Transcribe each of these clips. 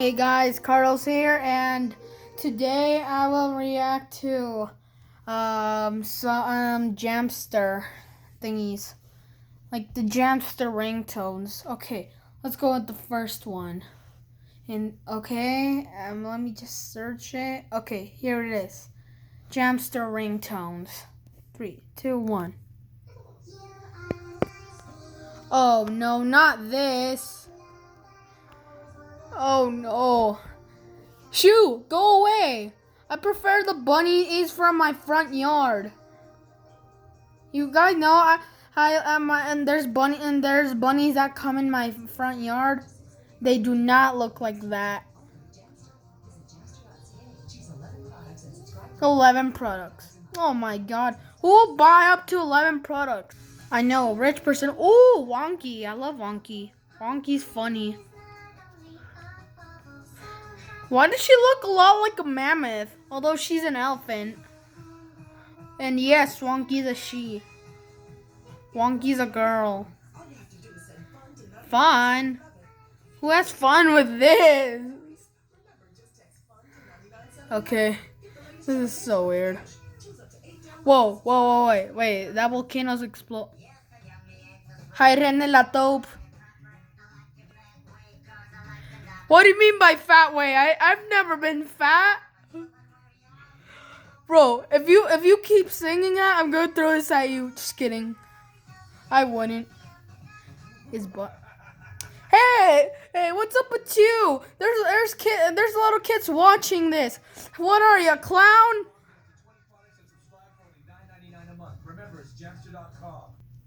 Hey guys, Carlos here, and today I will react to some Jamster thingies, like the Jamster ringtones. Okay, let's go with the first one. And okay, let me just search it. Okay, here it is. Jamster ringtones. 3, 2, 1. Oh no, not this. Oh no. Shoo, go away. I prefer the bunnies from my front yard. You guys know and there's bunnies that come in my front yard. They do not look like that. 11 products. Oh my god. Who will buy up to 11 products? I know, rich person. Ooh, Wonky. I love Wonky. Wonky's funny. Why does she look a lot like a mammoth? Although she's an elephant. And yes, Wonky's a she. Wonky's a girl. Fun? Who has fun with this? Okay. This is so weird. Whoa, wait. That volcano's explode. Hi, René la taupe. What do you mean by fat way? I've never been fat. Bro, if you keep singing that, I'm gonna throw this at you. Just kidding. I wouldn't. His butt. Hey, what's up with you? There's little kids watching this. What are you, a clown?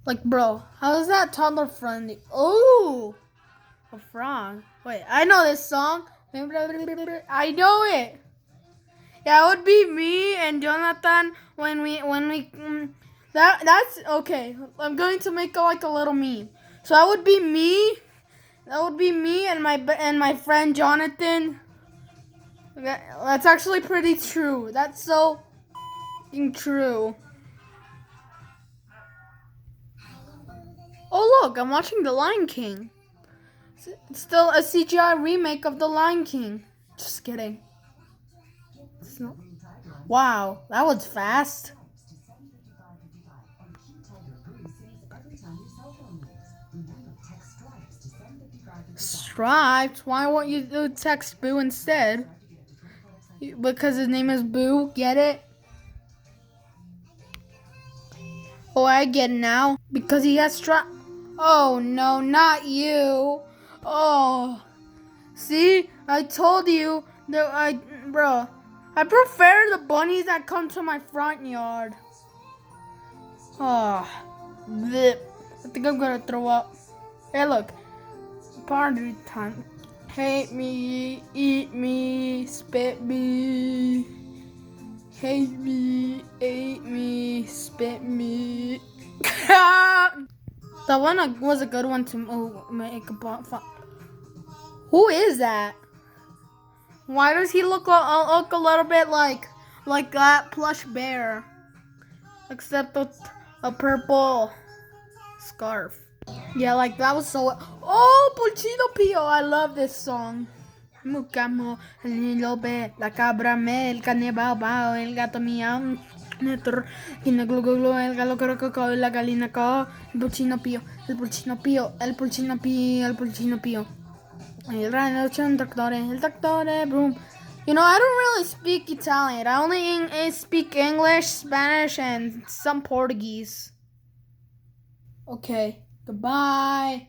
Like, bro, how is that toddler friendly? Oh, a frog. Wait, I know this song. I know it. Yeah, it would be me and Jonathan when we that's okay. I'm going to make like a little meme. So that would be me. That would be me and my friend Jonathan. That's actually pretty true. That's so true. Oh look, I'm watching The Lion King. It's still a CGI remake of The Lion King. Just kidding. Wow, that was fast. Stripes? Why won't you do text Boo instead? Because his name is Boo, get it? Oh, I get it now. Because he has stripes. Oh no, not you. Oh. See? I told you that bro. I prefer the bunnies that come to my front yard. Oh. Bleh. I think I'm gonna throw up. Hey look. Party time. Hate me, eat me, spit me. Hate me, ate me, spit me. That one was a good one to make a fun. Who is that? Why does he look a little bit like that plush bear? Except with a purple scarf. Yeah, like that was so. Oh, Pulchino Pio! I love this song. Mucamo, el niño ve, la cabra me, el cane bao, el gato miau, el glu glu glu, el galo crococo, la gallina co, el Pulchino Pio, el Pulchino Pio, el Pulchino Pio, el Pulchino Pio. El tractore, boom. You know, I don't really speak Italian. I only speak English, Spanish, and some Portuguese. Okay, goodbye.